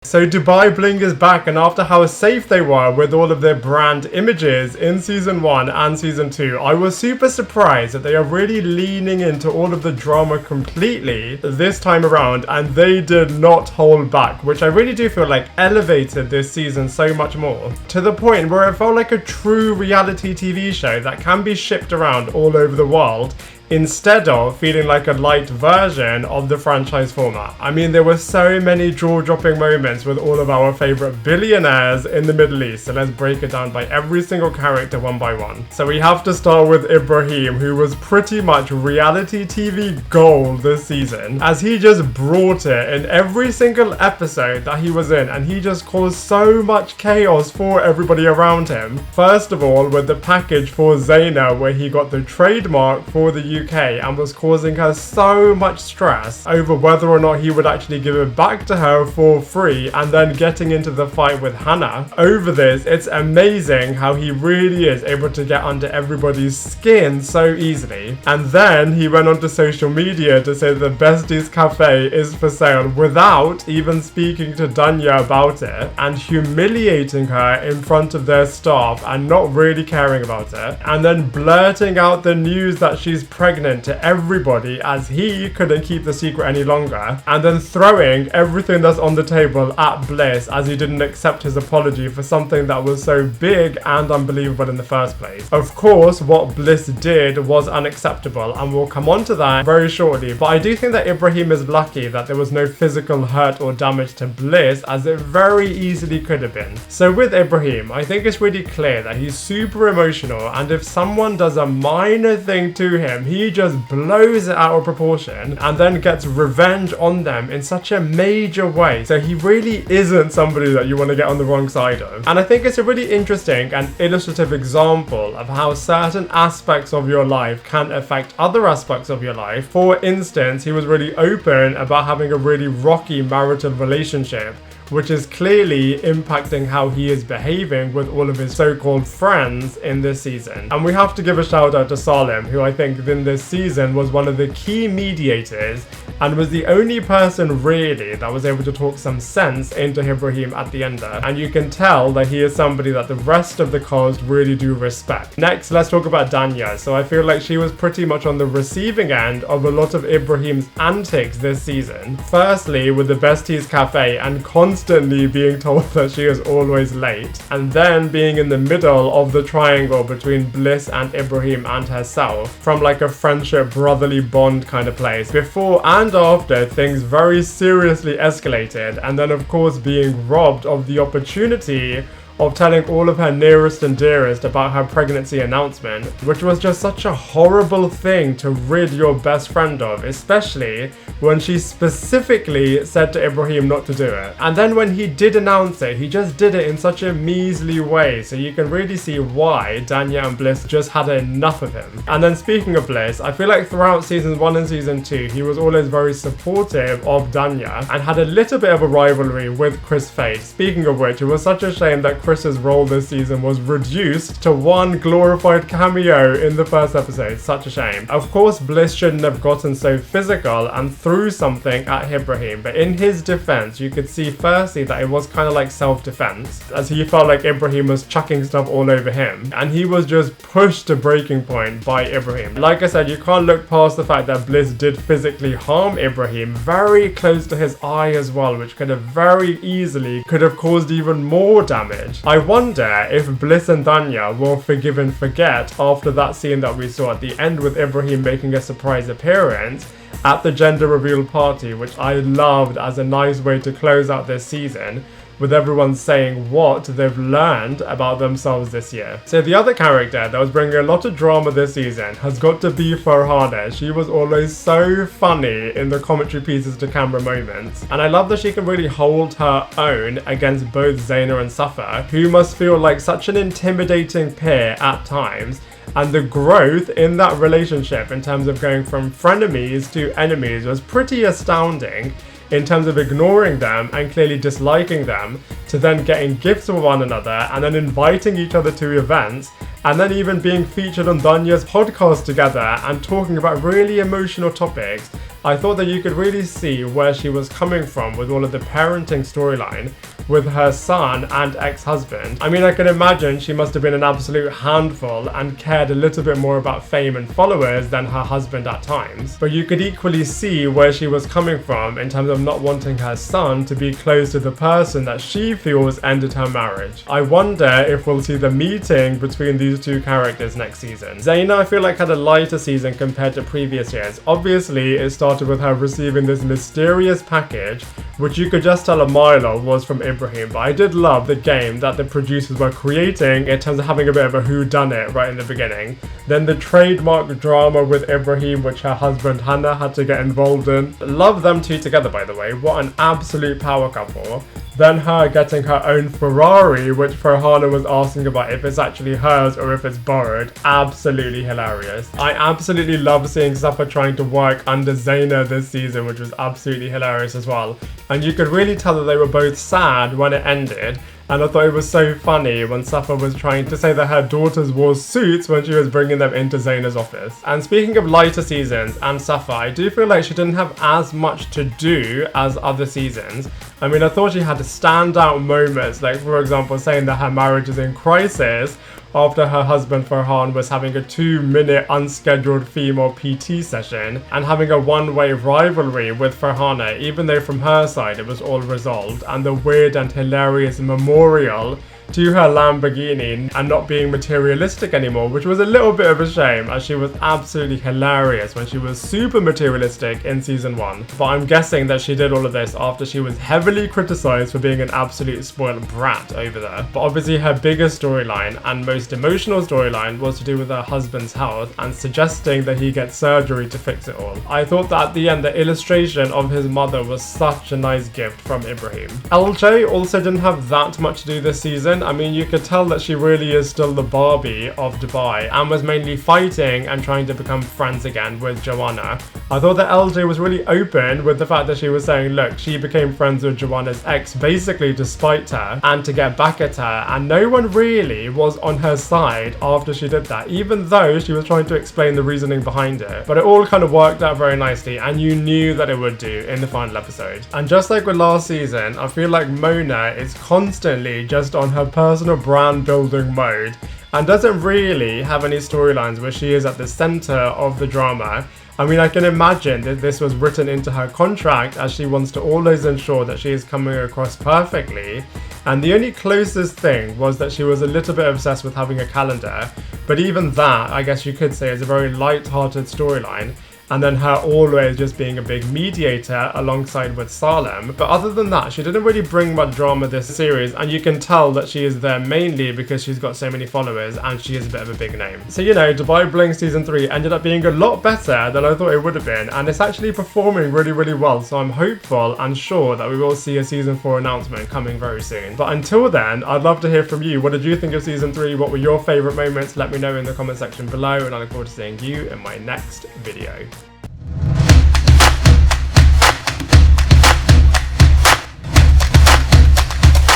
So Dubai Bling is back, and after how safe they were with all of their brand images in season 1 and season 2, I was super surprised that they are really leaning into all of the drama completely this time around, and they did not hold back, which I really do feel like elevated this season so much more, to the point where it felt like a true reality TV show that can be shipped around all over the world, instead of feeling like a light version of the franchise format. I mean, there were so many jaw-dropping moments with all of our favorite billionaires in the Middle East, so let's break it down by every single character one by one. So we have to start with Ibrahim, who was pretty much reality TV gold this season, as he just brought it in every single episode that he was in, and he just caused so much chaos for everybody around him. First of all, with the package for Zeina, where he got the trademark for the UK and was causing her so much stress over whether or not he would actually give it back to her for free, and then getting into the fight with Hannah over this. It's amazing how he really is able to get under everybody's skin so easily. And then he went onto social media to say the Besties Cafe is for sale without even speaking to Danya about it, and humiliating her in front of their staff and not really caring about it, and then blurting out the news that she's pregnant to everybody, as he couldn't keep the secret any longer, and then throwing everything that's on the table at Bliss as he didn't accept his apology for something that was so big and unbelievable in the first place. Of course, what Bliss did was unacceptable, and we'll come on to that very shortly, but I do think that Ibrahim is lucky that there was no physical hurt or damage to Bliss, as it very easily could have been. So with Ibrahim, I think it's really clear that he's super emotional, and if someone does a minor thing to him, he just blows it out of proportion and then gets revenge on them in such a major way. So he really isn't somebody that you want to get on the wrong side of. And I think it's a really interesting and illustrative example of how certain aspects of your life can affect other aspects of your life. For instance, he was really open about having a really rocky marital relationship, which is clearly impacting how he is behaving with all of his so-called friends in this season. And we have to give a shout out to Salim, who I think in this season was one of the key mediators and was the only person really that was able to talk some sense into Ibrahim at the end there. And you can tell that he is somebody that the rest of the cast really do respect. Next, let's talk about Danya. So I feel like she was pretty much on the receiving end of a lot of Ibrahim's antics this season. Firstly, with the Besties Cafe and constantly being told that she is always late, and then being in the middle of the triangle between Bliss and Ibrahim and herself, from like a friendship brotherly bond kind of place. Before and after things very seriously escalated, and then of course being robbed of the opportunity of telling all of her nearest and dearest about her pregnancy announcement, which was just such a horrible thing to rid your best friend of, especially when she specifically said to Ibrahim not to do it. And then when he did announce it, he just did it in such a measly way, so you can really see why Danya and Bliss just had enough of him. And then speaking of Bliss, I feel like throughout seasons 1 and season 2, he was always very supportive of Danya and had a little bit of a rivalry with Chris Fade. Speaking of which, it was such a shame that Chris's role this season was reduced to one glorified cameo in the first episode. Such a shame. Of course, Bliss shouldn't have gotten so physical and threw something at Ibrahim, but in his defense, you could see firstly that it was kind of like self-defense, as he felt like Ibrahim was chucking stuff all over him, and he was just pushed to breaking point by Ibrahim. Like I said, you can't look past the fact that Bliss did physically harm Ibrahim very close to his eye as well, which could have very easily could have caused even more damage. I wonder if Bliss and Danya will forgive and forget after that scene that we saw at the end with Ibrahim making a surprise appearance at the gender reveal party, which I loved as a nice way to close out this season, with everyone saying what they've learned about themselves this year. So the other character that was bringing a lot of drama this season has got to be Farhana. She was always so funny in the commentary pieces to camera moments, and I love that she can really hold her own against both Zeina and Safa, who must feel like such an intimidating pair at times. And the growth in that relationship in terms of going from frenemies to enemies was pretty astounding, in terms of ignoring them and clearly disliking them, to then getting gifts for one another and then inviting each other to events, and then even being featured on Danya's podcast together and talking about really emotional topics I thought that you could really see where she was coming from with all of the parenting storyline with her son and ex-husband. I mean, I can imagine she must have been an absolute handful and cared a little bit more about fame and followers than her husband at times. But you could equally see where she was coming from in terms of not wanting her son to be close to the person that she feels ended her marriage. I wonder if we'll see the meeting between these two characters next season. Zeina, I feel like, had a lighter season compared to previous years. Obviously, it started with her receiving this mysterious package, which you could just tell a mile of was from Ibrahim, but I did love the game that the producers were creating in terms of having a bit of a whodunit right in the beginning. Then the trademark drama with Ibrahim, which her husband Hannah had to get involved in. Love them two together, by the way. What an absolute power couple. Then her getting her own Ferrari, which Farhana was asking about if it's actually hers or if it's borrowed. Absolutely hilarious. I absolutely love seeing Safa trying to work under Zeina this season, which was absolutely hilarious as well. And you could really tell that they were both sad when it ended. And I thought it was so funny when Safa was trying to say that her daughters wore suits when she was bringing them into Zeina's office. And speaking of lighter seasons and Safa, I do feel like she didn't have as much to do as other seasons. I mean, I thought she had standout moments, like for example saying that her marriage is in crisis after her husband Farhan was having a 2-minute unscheduled female PT session and having a one-way rivalry with Farhana, even though from her side it was all resolved, and the weird and hilarious memorial to her Lamborghini and not being materialistic anymore, which was a little bit of a shame as she was absolutely hilarious when she was super materialistic in season 1. But I'm guessing that she did all of this after she was heavily criticized for being an absolute spoiled brat over there. But obviously her biggest storyline and most emotional storyline was to do with her husband's health and suggesting that he get surgery to fix it all. I thought that at the end the illustration of his mother was such a nice gift from Ibrahim. LJ also didn't have that much to do this season. I mean, you could tell that she really is still the Barbie of Dubai and was mainly fighting and trying to become friends again with Joanna. I thought that LJ was really open with the fact that she was saying, look, she became friends with Joanna's ex basically to spite her and to get back at her, and no one really was on her side after she did that, even though she was trying to explain the reasoning behind it. But it all kind of worked out very nicely, and you knew that it would do in the final episode. And just like with last season, I feel like Mona is constantly just on her personal brand building mode and doesn't really have any storylines where she is at the center of the drama. I mean, I can imagine that this was written into her contract as she wants to always ensure that she is coming across perfectly. And the only closest thing was that she was a little bit obsessed with having a calendar. But even that, I guess you could say, is a very light-hearted storyline. And then her always just being a big mediator alongside with Salem. But other than that, she didn't really bring much drama this series, and you can tell that she is there mainly because she's got so many followers and she is a bit of a big name. So, you know, Dubai Bling Season 3 ended up being a lot better than I thought it would have been, and it's actually performing really, really well, so I'm hopeful and sure that we will see a Season 4 announcement coming very soon. But until then, I'd love to hear from you. What did you think of Season 3? What were your favourite moments? Let me know in the comment section below, and I look forward to seeing you in my next video.